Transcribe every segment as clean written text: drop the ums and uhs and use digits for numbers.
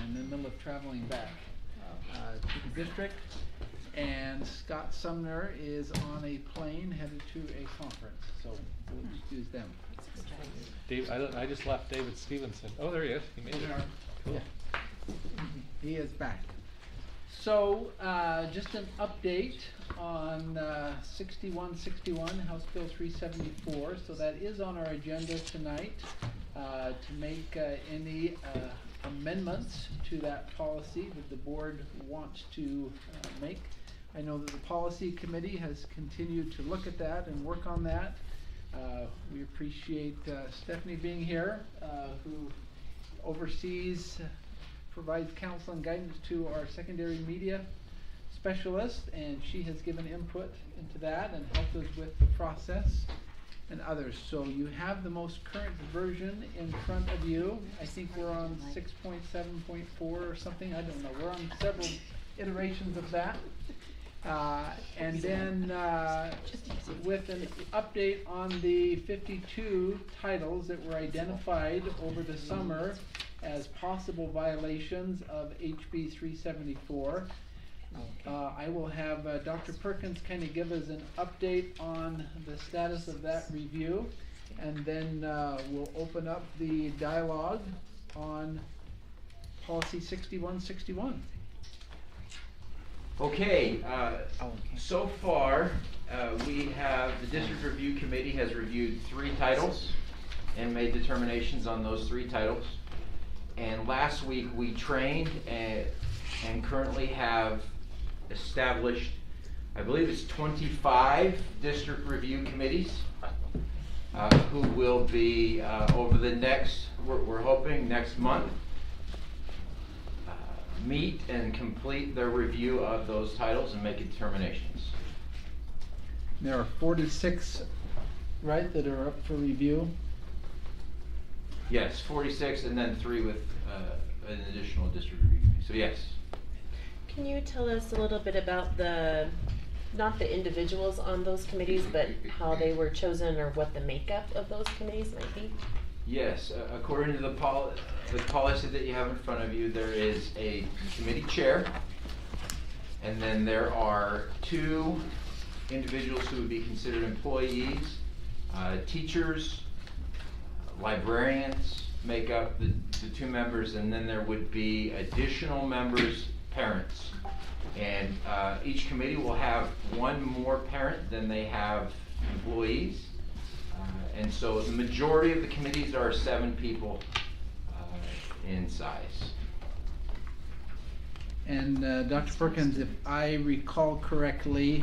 in the middle of traveling back to the district. And Scott Sumner is on a plane headed to a conference, so we'll excuse them. Dave, I just left David Stevenson. Oh, there he is. He made it. Cool. Yeah. He is back. So, just an update on 6161, House Bill 374. So that is on our agenda tonight to make any amendments to that policy that the board wants to make. I know that the policy committee has continued to look at that and work on that. We appreciate Stephanie being here, who oversees, provides counsel and guidance to our secondary media specialist, and she has given input into that and helped us with the process and others. So you have the most current version in front of you. I think we're on 6.7.4 or something. I don't know. We're on several iterations of that. And then with an update on the 52 titles that were identified over the summer as possible violations of HB 374. I will have Dr. Perkins kind of give us an update on the status of that review, and then we'll open up the dialogue on policy 6161. Okay, so far we have, the District Review Committee has reviewed 3 titles and made determinations on those 3 titles. And last week we trained and currently have established, I believe it's 25 District Review Committees who will be over the next, we're hoping next month, meet and complete their review of those titles and make determinations. There are 46, right, that are up for review? Yes, 46 and then 3 with an additional district review committee. So yes. Can you tell us a little bit about the, not the individuals on those committees, but how they were chosen or what the makeup of those committees might be? Yes, according to the policy that you have in front of you, there is a committee chair, and then there are 2 individuals who would be considered employees, teachers, librarians make up the 2 members, and then there would be additional members, parents. And each committee will have 1 more parent than they have employees. And so the majority of the committees are 7 people in size. And Dr. Perkins, if I recall correctly,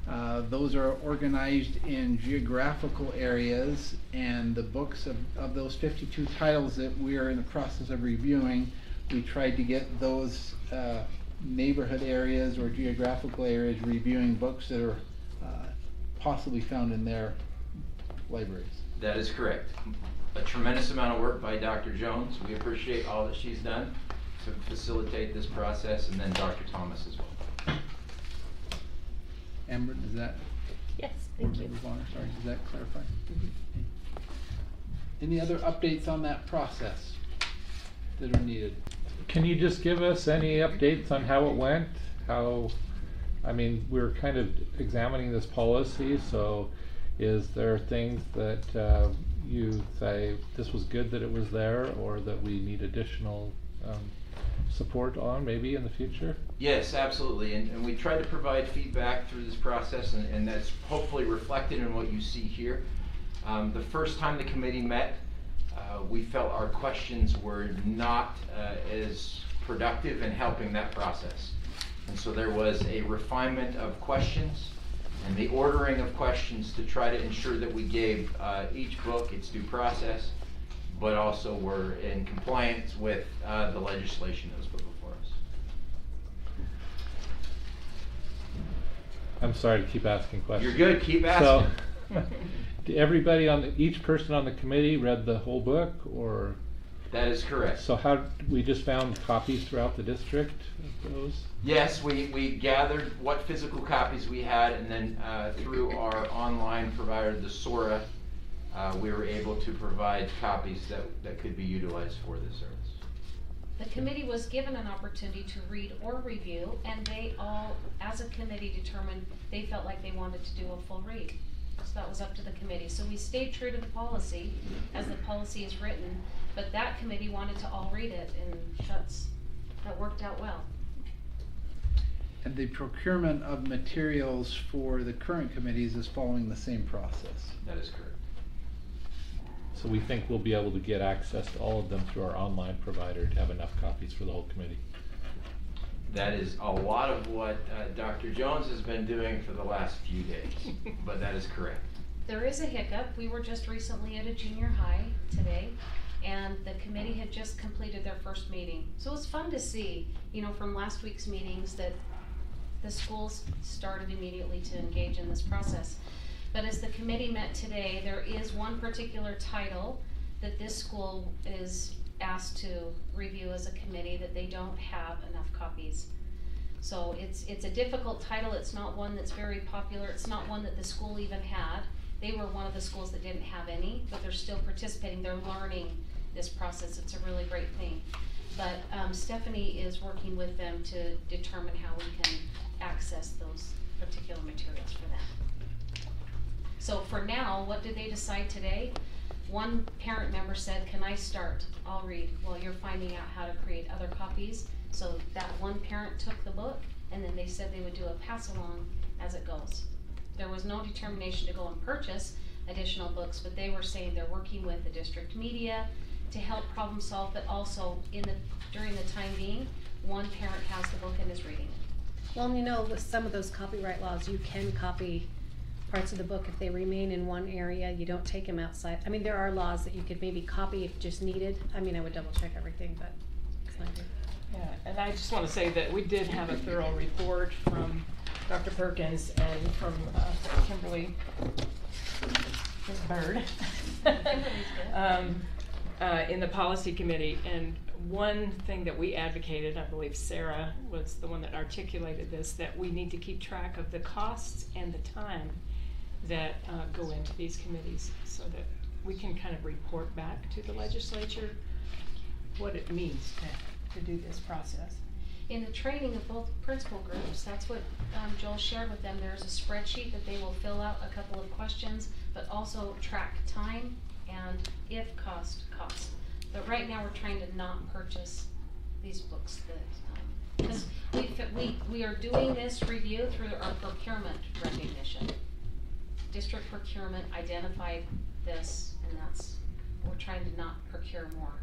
those are organized in geographical areas, and the books of those 52 titles that we are in the process of reviewing, we tried to get those neighborhood areas or geographical areas reviewing books that are possibly found in their libraries. That is correct. A tremendous amount of work by Dr. Jones. We appreciate all that she's done to facilitate this process, and then Dr. Thomas as well. Amber, does that? Yes, thank you. Sorry, does that clarify? Mm-hmm. Any other updates on that process that are needed? Can you just give us any updates on how it went? I mean, we're kind of examining this policy, so is there things that you say this was good that it was there, or that we need additional support on maybe in the future? Yes, absolutely, and we try to provide feedback through this process, and that's hopefully reflected in what you see here. The first time the committee met, we felt our questions were not as productive in helping that process. And so there was a refinement of questions and the ordering of questions to try to ensure that we gave each book its due process, but also were in compliance with the legislation that was put before us. I'm sorry to keep asking questions. You're good, keep asking. So, everybody each person on the committee read the whole book, or? That is correct. So how, we just found copies throughout the district of those? Yes, we gathered what physical copies we had, and then through our online provider, the Sora, we were able to provide copies that could be utilized for this service. The committee was given an opportunity to read or review, and they all, as a committee, determined they felt like they wanted to do a full read. So that was up to the committee. So we stayed true to the policy, as the policy is written, but that committee wanted to all read it, and that worked out well. And the procurement of materials for the current committees is following the same process. That is correct. So we think we'll be able to get access to all of them through our online provider to have enough copies for the whole committee. That is a lot of what Dr. Jones has been doing for the last few days, but that is correct. There is a hiccup. We were just recently at a junior high today, and the committee had just completed their first meeting. So it was fun to see, you know, from last week's meetings that the schools started immediately to engage in this process. But as the committee met today, there is one particular title that this school is asked to review as a committee that they don't have enough copies. So it's a difficult title. It's not one that's very popular. It's not one that the school even had. They were one of the schools that didn't have any, but they're still participating. They're learning this process. It's a really great thing. But Stephanie is working with them to determine how we can access those particular materials for them. So for now, what did they decide today? One parent member said, can I start? I'll read while you're finding out how to create other copies. So that one parent took the book, and then they said they would do a pass along as it goes. There was no determination to go and purchase additional books, but they were saying they're working with the district media to help problem solve, but also during the time being, one parent has the book and is reading it. Well, you know, with some of those copyright laws, you can copy parts of the book if they remain in one area. You don't take them outside. I mean, there are laws that you could maybe copy if just needed. I mean, I would double check everything, but it's not good. Yeah, and I just want to say that we did have a thorough report from Dr. Perkins and from Kimberly Bird in the policy committee. And one thing that we advocated, I believe Sarah was the one that articulated this, that we need to keep track of the costs and the time that go into these committees so that we can kind of report back to the legislature what it means to do this process. In the training of both principal groups, that's what Joel shared with them. There's a spreadsheet that they will fill out, a couple of questions, but also track time and if cost. But right now we're trying to not purchase these books because we are doing this review through our procurement recognition. District procurement identified this, and we're trying to not procure more.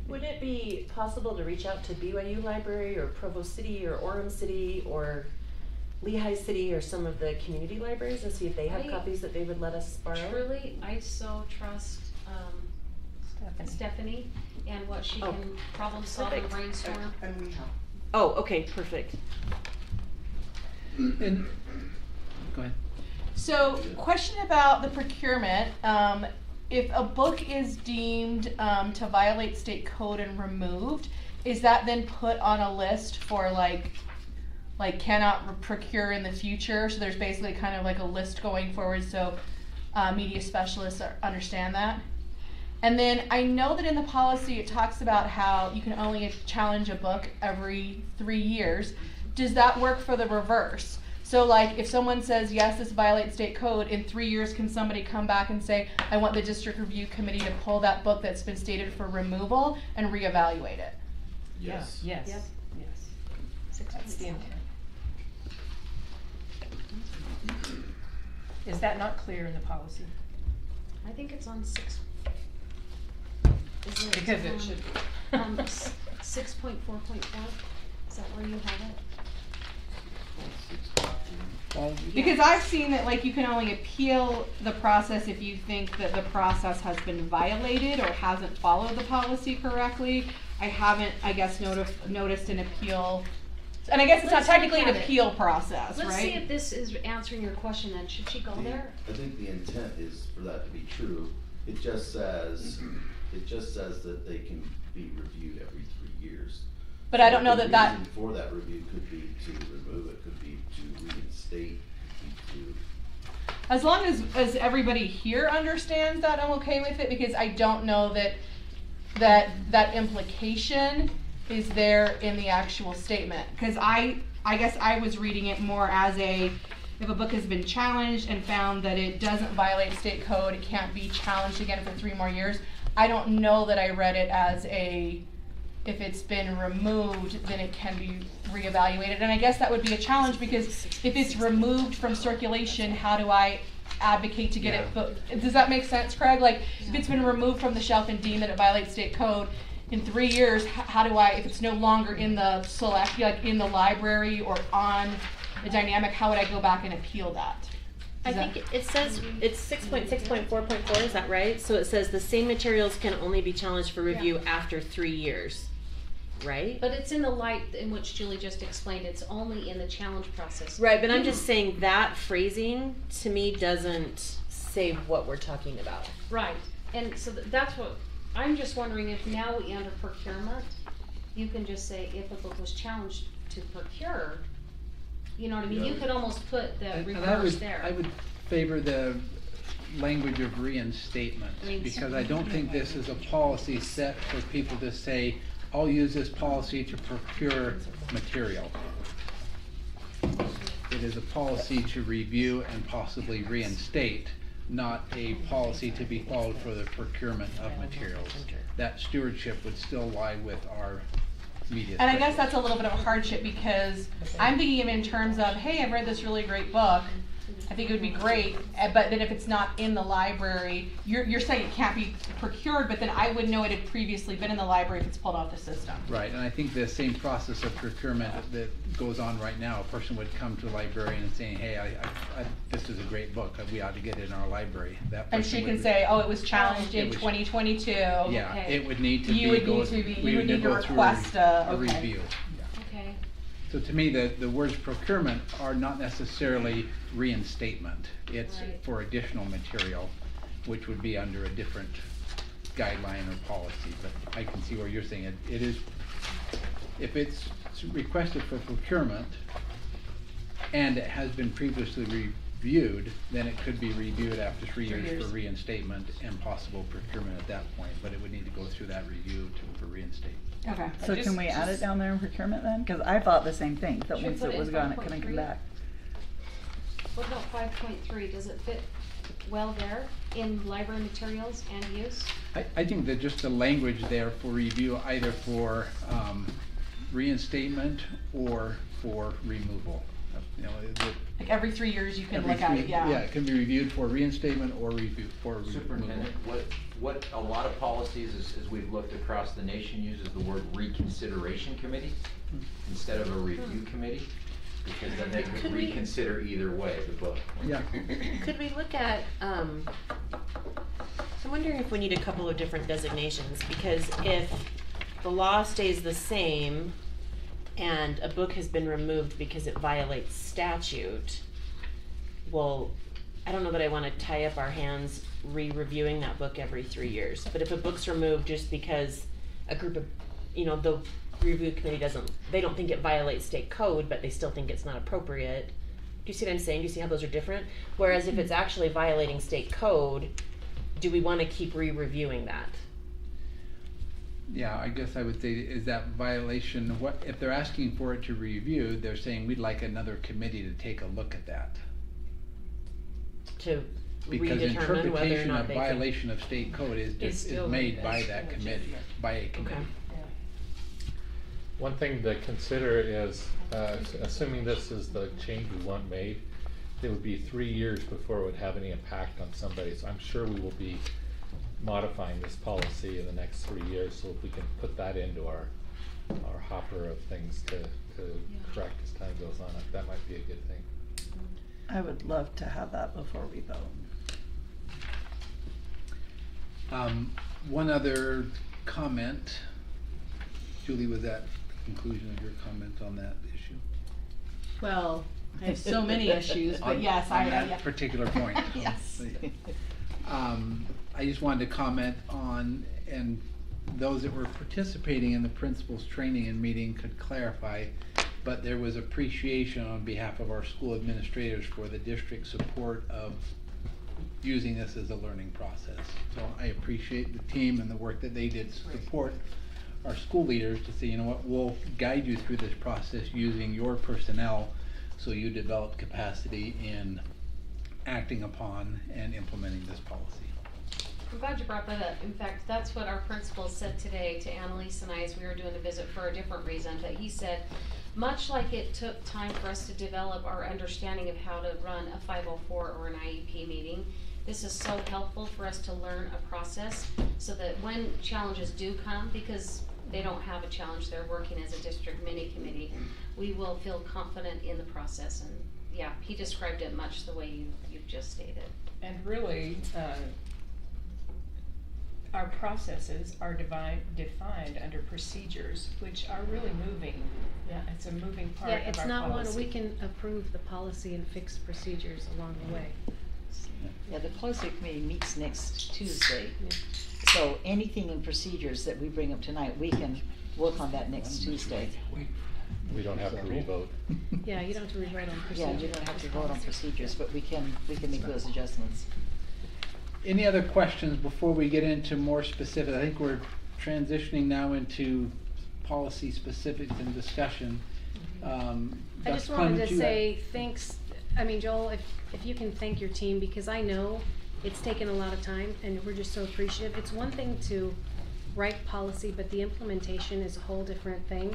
Would it be possible to reach out to BYU Library or Provo City or Orem City or Lehigh City or some of the community libraries and see if they have copies that they would let us borrow? Truly, I so trust Stephanie and what she can problem solve and brainstorm. And we have. Oh, okay, perfect. And, go ahead. So, question about the procurement. If a book is deemed to violate state code and removed, is that then put on a list for like cannot procure in the future? So there's basically kind of like a list going forward so media specialists understand that. And then I know that in the policy it talks about how you can only challenge a book every 3 years. Does that work for the reverse? So like if someone says, yes, this violates state code, in 3 years can somebody come back and say, I want the district review committee to pull that book that's been stated for removal and reevaluate it? Yes. Yeah, yes. Yep. Yes. That's the intent. Is that not clear in the policy? I think it's on 6. Is it, Because it should be. 6.4.4. Is that where you have it? Because I've seen that like you can only appeal the process if you think that the process has been violated or hasn't followed the policy correctly. I haven't, I guess, noticed an appeal. And I guess it's Let's not technically look an at it. process, right? Let's see if this is answering your question then. Should she go there? I think the intent is for that to be true. It just says that they can be reviewed every 3 years. But I don't know that The reason for that review could be to remove it, could be to reinstate, could be to. As long as everybody here understands that, I'm okay with it, because I don't know that that implication is there in the actual statement. Because I guess I was reading it more as if a book has been challenged and found that it doesn't violate state code, it can't be challenged again for 3 more years. I don't know that I read it as if it's been removed, then it can be reevaluated. And I guess that would be a challenge, because if it's removed from circulation, how do I advocate to get it? But does that make sense, Craig? Like, if it's been removed from the shelf and deemed that it violates state code, in 3 years, how do I, if it's no longer in the select, like in the library or on the dynamic, how would I go back and appeal that? I think it says, it's 6.6.4.4, is that right? So it says the same materials can only be challenged for review after 3 years, right? But it's in the light in which Julie just explained, it's only in the challenge process. Right, but I'm just saying that phrasing to me doesn't say what we're talking about. Right, and so that's what, I'm just wondering if now we enter procurement, you can just say if a book was challenged to procure, you know what I mean? You could almost put the And reverse there. I would favor the language of reinstatement, because I don't think this is a policy set for people to say, I'll use this policy to procure material. It is a policy to review and possibly reinstate, not a policy to be followed for the procurement of materials. That stewardship would still lie with our media. And I guess that's a little bit of a hardship, because I'm thinking of in terms of, hey, I've read this really great book, I think it would be great, but then if it's not in the library, you're saying it can't be procured, but then I wouldn't know it had previously been in the library if it's pulled off the system. Right, and I think the same process of procurement that goes on right now, a person would come to a librarian and saying, hey, this is a great book, we ought to get it in our library. That And person she can would- say, oh, it was challenged in It was- 2022. Yeah, Okay. it would need to be. You would need to go through request a okay. review. Okay. So to me, the words procurement are not necessarily reinstatement. It's Right. for additional material, which would be under a different guideline or policy. But I can see where you're saying it is, if it's requested for procurement and it has been previously reviewed, then it could be reviewed after 3 years for reinstatement and possible procurement at that point. But it would need to go through that review for reinstatement. Okay. So can we add it down there in procurement then? Cause I thought the same thing, that Should we once put it it was in gone, it couldn't 5.3? come back. What about 5.3, does it fit well there in library materials and use? I think that just the language there for review, either for reinstatement or for removal. You know, Like every 3 years you can every look at it, three- yeah. Yeah, it can be reviewed for reinstatement or review for removal. Superintendent, what a lot of policies, as we've looked across the nation, uses the word reconsideration committee instead of a review committee, because then they could Could we- reconsider either way the book. Yeah. Could we look at, I'm wondering if we need a couple of different designations, because if the law stays the same and a book has been removed because it violates statute, well, I don't know that I wanna tie up our hands re-reviewing that book every 3 years. But if a book's removed just because a group of, the review committee they don't think it violates state code, but they still think it's not appropriate. Do you see what I'm saying? Do you see how those are different? Whereas if it's actually violating state code, do we wanna keep re-reviewing that? Yeah, I guess I would say, is that violation, what, if they're asking for it to review, they're saying we'd like another committee to take a look at that. To Because redetermine whether or interpretation not of they think. violation of state code is still made the by best. that committee, by a committee. One thing to consider is, assuming this is the change we want made, it would be 3 years before it would have any impact on somebody. So I'm sure we will be modifying this policy in the next 3 years. So if we can put that into our hopper of things to correct as time goes on, that might be a good thing. I would love to have that before we vote. One other comment. Julie, was that the conclusion of your comment on that issue? Well, I have so many issues, but On- yes, on I, that yeah. particular point. Yes. I just wanted to comment on, and those that were participating in the principals training and meeting could clarify, but there was appreciation on behalf of our school administrators for the district support of using this as a learning process. So I appreciate the team and the work that they did to support our school leaders to say, you know what, we'll guide you through this process using your personnel so you develop capacity in acting upon and implementing this policy. I'm glad you brought that up. In fact, that's what our principal said today to Annalise and I as we were doing a visit for a different reason. But he said, much like it took time for us to develop our understanding of how to run a 504 or an IEP meeting, this is so helpful for us to learn a process so that when challenges do come, because they don't have a challenge, they're working as a district mini committee, we will feel confident in the process. And yeah, he described it much the way you've just stated. And really, our processes are defined under procedures, which are really moving. Yeah, it's a moving part of Yeah, our it's not one, policy. we can approve the policy and fix procedures along the way. Yeah, the policy committee meets next Tuesday. Yeah. So anything in procedures that we bring up tonight, we can work on that next Tuesday. We don't have to revote. Yeah, you don't have to revote on procedures. Yeah, you don't have to vote on procedures, but we can make those adjustments. Any other questions before we get into more specific? I think we're transitioning now into policy specifics and discussion. I just wanted to say thanks, I mean, Joel, if you can thank your team, because I know it's taken a lot of time and we're just so appreciative. It's one thing to write policy, but the implementation is a whole different thing.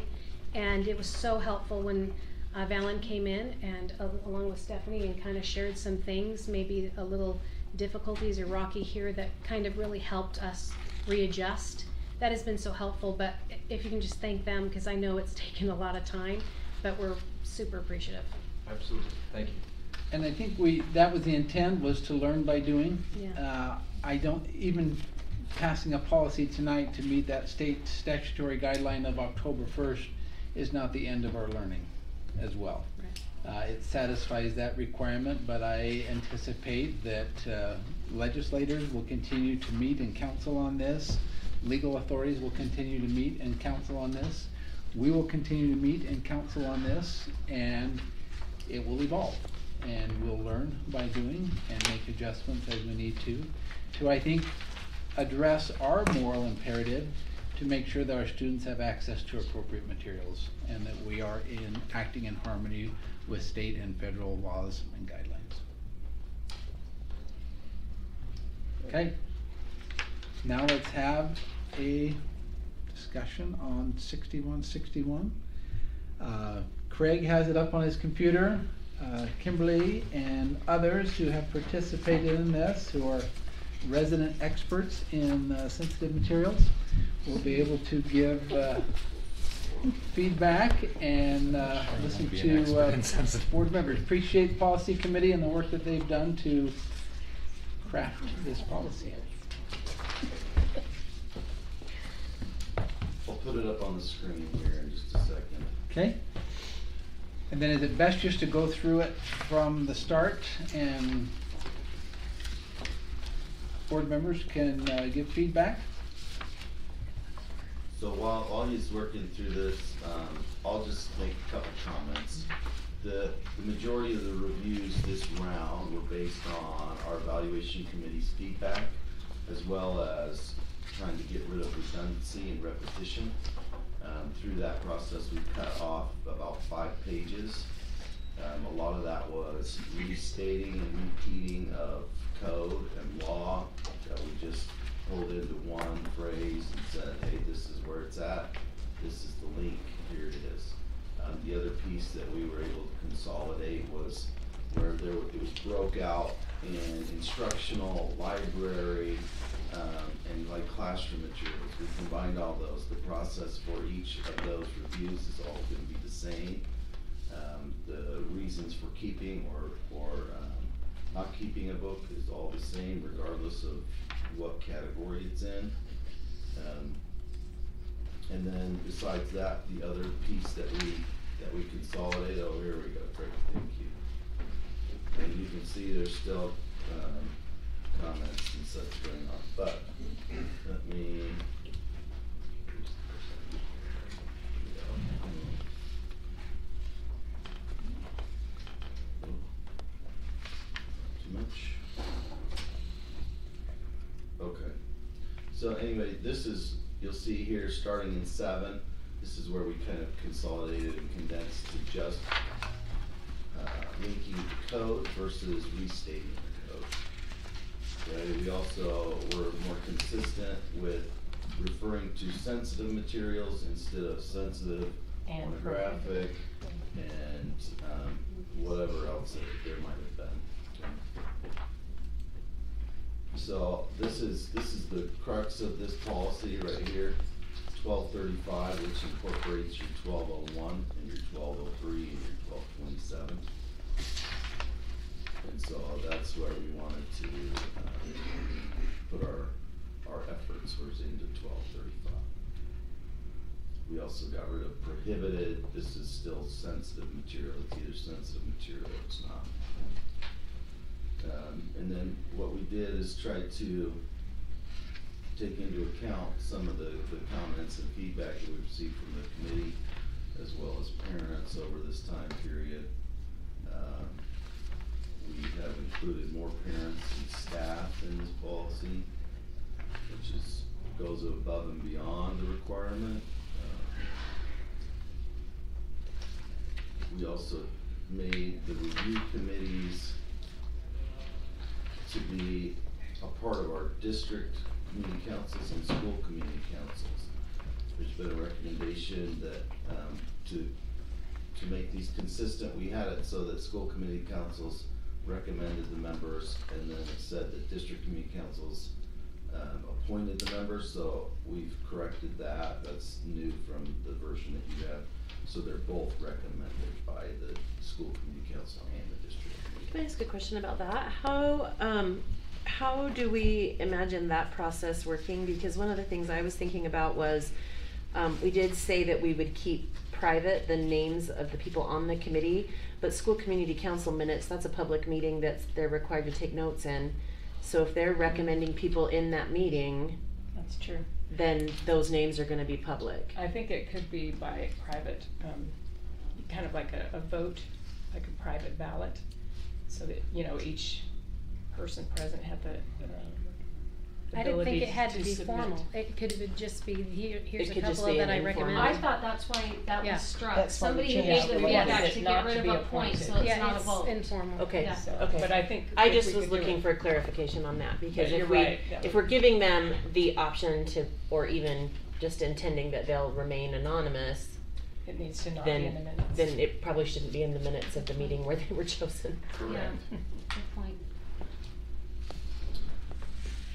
And it was so helpful when Valen came in and along with Stephanie and kind of shared some things, maybe a little difficulties or rocky here that kind of really helped us readjust. That has been so helpful, but if you can just thank them, because I know it's taken a lot of time, but we're super appreciative. Absolutely, thank you. And I think that was the intent, was to learn by doing. Yeah. I don't, even passing a policy tonight to meet that state statutory guideline of October 1st is not the end of our learning as well. Right. It satisfies that requirement, but I anticipate that legislators will continue to meet and counsel on this. Legal authorities will continue to meet and counsel on this. We will continue to meet and counsel on this, and it will evolve. And we'll learn by doing and make adjustments as we need to I think, address our moral imperative to make sure that our students have access to appropriate materials and that we are acting in harmony with state and federal laws and guidelines. Okay, now let's have a discussion on 6161. Craig has it up on his computer. Kimberly and others who have participated in this, who are resident experts in sensitive materials, will be able to give feedback and listen to board members. Appreciate the policy committee and the work that they've done to craft this policy. I'll put it up on the screen here in just a second. Okay. And then is it best just to go through it from the start and board members can give feedback? So while he's working through this, I'll just make a couple comments. The majority of the reviews this round were based on our evaluation committee's feedback, as well as trying to get rid of redundancy and repetition. Through that process, we cut off about 5 pages. A lot of that was restating and repeating of code and law that we just pulled into one phrase and said, hey, this is where it's at, this is the link, here it is. The other piece that we were able to consolidate was where it was broke out in instructional, library, and like classroom materials. We combined all those. The process for each of those reviews is all going to be the same. The reasons for keeping or not keeping a book is all the same, regardless of what category it's in. And then besides that, the other piece that we consolidate. Oh, here we go. Great, thank you. And you can see there's still comments and such going on, but let me. Too much. So anyway, this is, you'll see here, starting in 7, this is where we kind of consolidated and condensed to just linking the code versus restating the code. Okay, we also were more consistent with referring to sensitive materials instead of sensitive, And pornographic, and whatever else there might have been. Okay. So this is the crux of this policy right here, 1235, which incorporates your 1201 and your 1203 and your 1227. And so that's where we wanted to put our efforts was into 1235. We also got rid of prohibited. This is still sensitive material. It's either sensitive material or it's not. And then what we did is try to take into account some of the comments and feedback that we received from the committee as well as parents over this time period. We have included more parents and staff in this policy, which goes above and beyond the requirement. We also made the review committees to be a part of our district community councils and school community councils. There's been a recommendation that to make these consistent, we had it so that school committee councils recommended the members, and then it said that district community councils appointed the members, so we've corrected that. That's new from the version that you have. So they're both recommended by the school community council and the district community. Can I ask a question about that? How do we imagine that process working? Because one of the things I was thinking about was, we did say that we would keep private the names of the people on the committee, but school community council minutes, that's a public meeting that they're required to take notes in. So if they're recommending people in that meeting, That's true. then those names are gonna be public. I think it could be by private, kind of like a vote, like a private ballot, so that, each person present had the I didn't think ability it had to be submit. formal. It could just be, here's It a could just couple be of that an I informal. recommend. I thought that's why that Yeah. was struck. That's why we Somebody had changed made it. the We wanted feedback it to not get rid to of be a point, so appointed. it's Yeah, not a vote. it's informal. Okay, Yeah. So, okay. But I think. I if just we was could do looking it- for clarification on that, because you're if right, if we're giving them the option to, or even just intending that they'll remain anonymous, It needs to not be in the then, minutes. then it probably shouldn't be in the minutes of the meeting where they were chosen. Yeah, good point.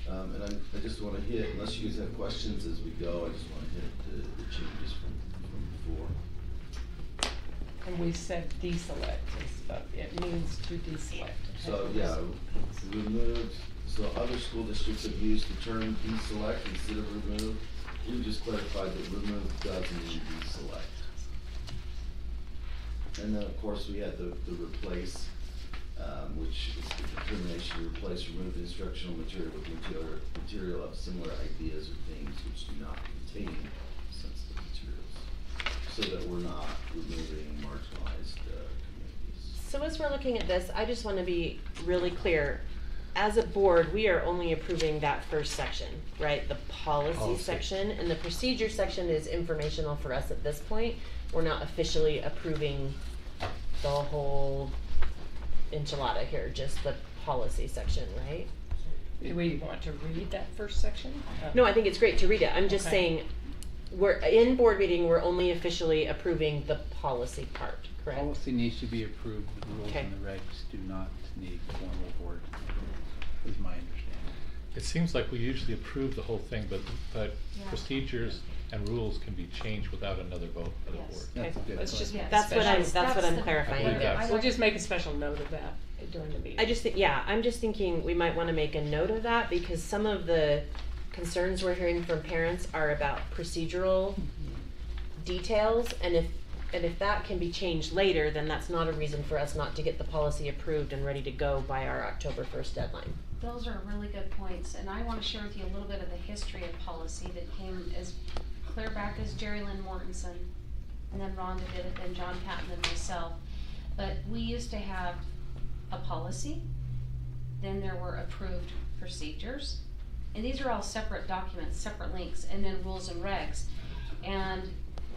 And I just wanna hit, unless you guys have questions as we go, I just wanna hit the changes from before. And we said deselect, it means to deselect. So, yeah, removed, so other school districts have used the term deselect instead of remove. We just clarified that remove does mean deselect. And then, of course, we had the replace, which is the determination to replace removed instructional material with material of similar ideas or themes which do not contain sensitive materials, so that we're not removing marginalized communities. So as we're looking at this, I just wanna be really clear. As a board, we are only approving that first section, right? The policy Policy. section, and the procedure section is informational for us at this point. We're not officially approving the whole enchilada here, just the policy section, right? Do we want to read that first section? No, I think it's great to read it. I'm just Okay. saying, we're, in board meeting, we're only officially approving the policy part, correct? Policy needs to be approved, the rules Okay. and the regs do not need formal board, is my understanding. It seems like we usually approve the whole thing, but Yeah. procedures and rules can be changed without another vote by the Yes. board. That's a good Let's point. just. Yes. That's what I'm, special- that's what I'm the- clarifying. I believe that's- We'll just make a special note of that during the meeting. I just think, yeah, I'm just thinking we might wanna make a note of that, because some of the concerns we're hearing from parents are about procedural details, and if that can be changed later, then that's not a reason for us not to get the policy approved and ready to go by our October 1st deadline. Those are really good points, and I wanna share with you a little bit of the history of policy that came as clear back as Jerry Lynn Mortensen, and then Rhonda did it, then John Patton, and myself. But we used to have a policy, then there were approved procedures, And these are all separate documents, separate links, and then rules and regs. And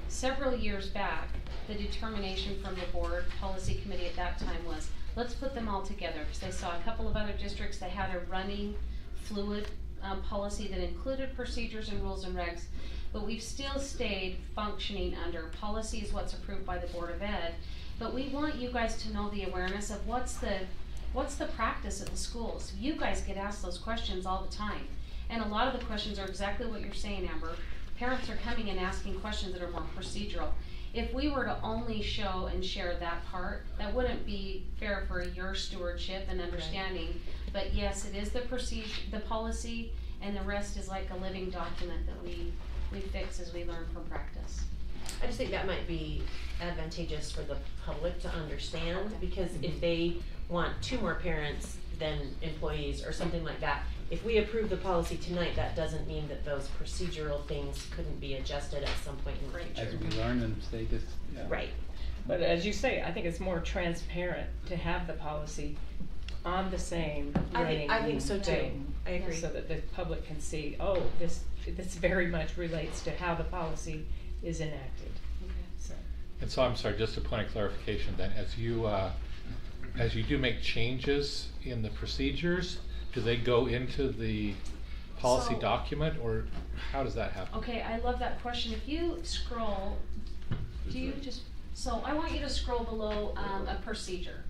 several years back, the determination from the board policy committee at that time was, let's put them all together, because they saw a couple of other districts that had a running fluid policy that included procedures and rules and regs, but we've still stayed functioning under policy is what's approved by the Board of Ed. But we want you guys to know the awareness of what's the practice at the schools. You guys get asked those questions all the time. And a lot of the questions are exactly what you're saying, Amber. Parents are coming and asking questions that are more procedural. If we were to only show and share that part, that wouldn't be fair for your stewardship and understanding. But yes, it is the procedure, the policy, and the rest is like a living document that we fix as we learn from practice. I just think that might be advantageous for the public to understand, because if they want 2 more parents than employees or something like that, if we approve the policy tonight, that doesn't mean that those procedural things couldn't be adjusted at some point in the future. As we learn and stay just, yeah. Right. But as you say, I think it's more transparent to have the policy on the same running I think so too. thing, I agree. so that the public can see, oh, this very much relates to how the policy is enacted. So. And so I'm sorry, just a point of clarification then, as you do make changes in the procedures, do they go into the policy So- document, or how does that happen? Okay, I love that question. If you scroll, so I want you to scroll below a procedure.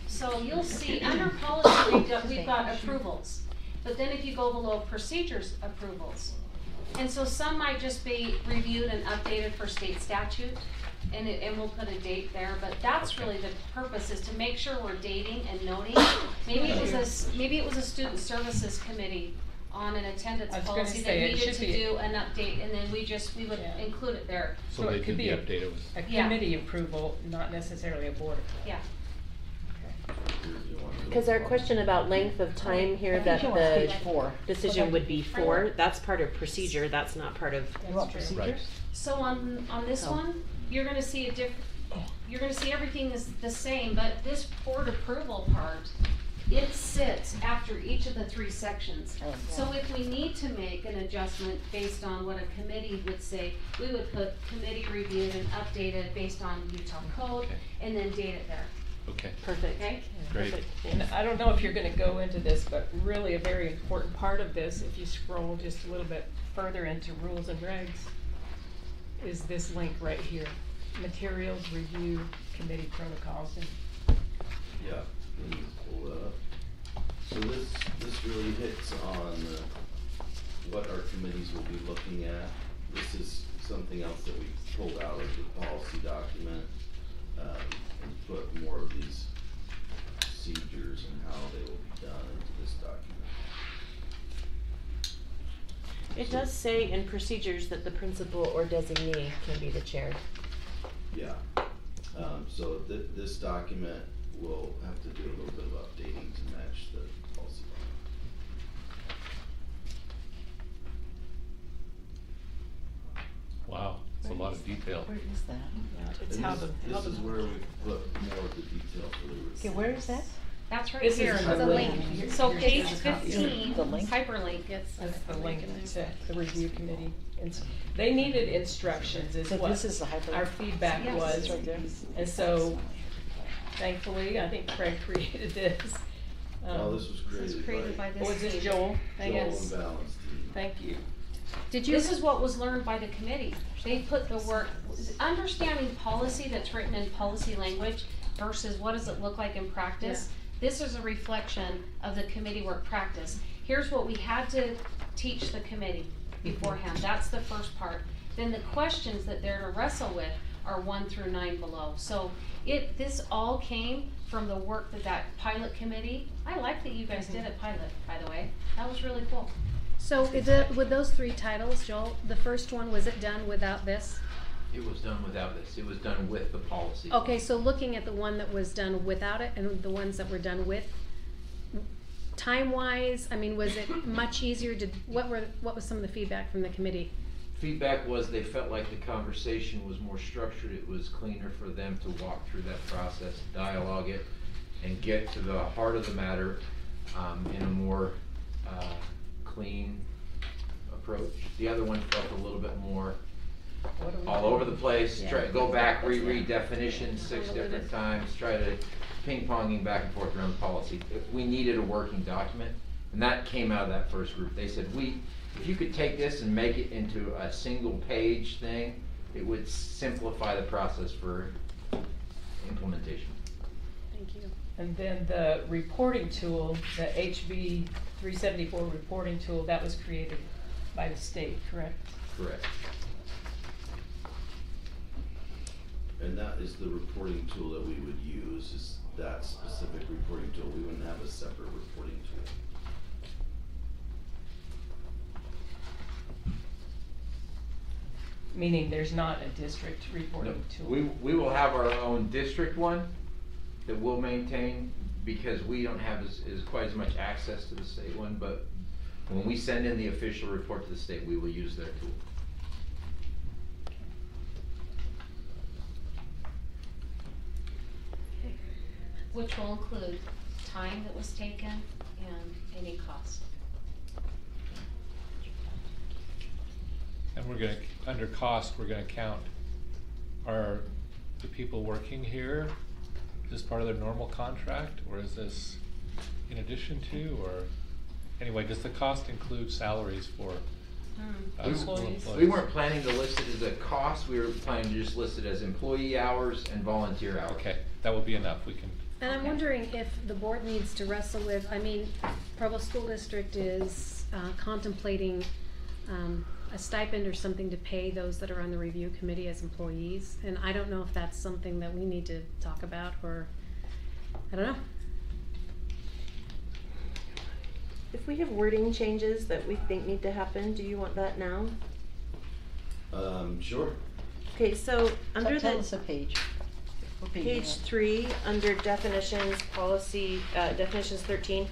So you'll see under policy we've got approvals, but then if you go below procedures approvals, and so some might just be reviewed and updated for state statute, and we'll put a date there, but that's really the purpose, is to make sure we're dating and noting. Maybe it was a student services committee on an attendance I was gonna policy that say, it needed should to be- do an update, and then we would Yeah. include it there. So So they it could could be be updated with. A Yeah. committee approval, not necessarily a board approval. Yeah. Because our question about length of time here, that You want page the 4. decision would be 4, that's part of procedure, that's not part of. You want That's true. procedures? So on this Oh. one, you're gonna see you're gonna see everything is the same, but this board approval part, it sits after each of the 3 sections. Oh, So if we need to make an adjustment based on what a committee would say, we would put committee reviewed and updated based on Utah code, Okay. and then date it there, Okay, Perfect. okay? great. And I don't know if you're gonna go into this, but really a very important part of this, if you scroll just a little bit further into rules and regs, is this link right here. Materials Review Committee Protocols. And Yeah, let me pull that up. So this really hits on what our committees will be looking at. This is something else that we pulled out of the policy document, and put more of these procedures and how they will be done into this document. It does say in procedures that the principal or designee can be the chair. Yeah, so this document will have to do a little bit of updating to match the policy. Wow, it's a lot of detail. Where is that? it's And how this, the, how this is the. where we put more of the detail for the. Okay, where is that? That's right This here, is the the link. link. So Here's page the copy. 15, The link? hyperlink. That's the link to the review committee. They needed instructions is So what this is the hyperlink? our feedback Yes. was. It's right there. And so thankfully, I think Craig created this. Oh, this was This was created by this. Was it team. Joel? Thank Joel you. and Balance team. Thank you. Did you? This is what was learned by the committee. They put the work, understanding policy that's written in policy language versus what does it look like in practice. This is a reflection of the committee work practice. Here's what we had to teach the committee beforehand. That's the first part. Then the questions that they're to wrestle with are 1 through 9 below. So this all came from the work that pilot committee, I like that you guys did a pilot, by the way. That was really cool. So with those 3 titles, Joel, the first one, was it done without this? It was done without this, it was done with the policy. Okay, so looking at the one that was done without it and the ones that were done with, time-wise, I mean, was it much easier to, what was some of the feedback from the committee? Feedback was they felt like the conversation was more structured, it was cleaner for them to walk through that process, dialogue it, and get to the heart of the matter in a more clean approach. The other one felt a little bit more What do we all do? over the place, Yeah. try, go back, That's- reread definitions 6 different Convoluted. times, try to ping-ponging back and forth around the policy. We needed a working document, and that came out of that first group. They said, if you could take this and make it into a single page thing, it would simplify the process for implementation. Thank you. And then the reporting tool, the HB 374 reporting tool, that was created by the state, correct? Correct. And that is the reporting tool that we would use, is that specific reporting tool. We wouldn't have a separate reporting tool. Meaning there's not a district reporting tool. We will have our own district one that we'll maintain, because we don't have quite as much access to the state one, but when we send in the official report to the state, we will use their tool. Which will include time that was taken and any cost. And we're gonna, under cost, we're gonna count, are the people working here, is this part of their normal contract, or is this in addition to, or, anyway, does the cost include salaries for school employees? We weren't planning to list it as a cost, we were planning to just list it as employee hours and volunteer hours. Okay, that will be enough, we can, And I'm wondering if the board needs to wrestle with, I mean, Provo School District is contemplating a stipend or something to pay those that are on the review committee as employees, and I don't know if that's something that we need to talk about, or, I don't know. If we have wording changes that we think need to happen, do you want that now? Sure. Okay, so under Tell the us a page. What page you page on? 3, under definitions, policy, definitions 13,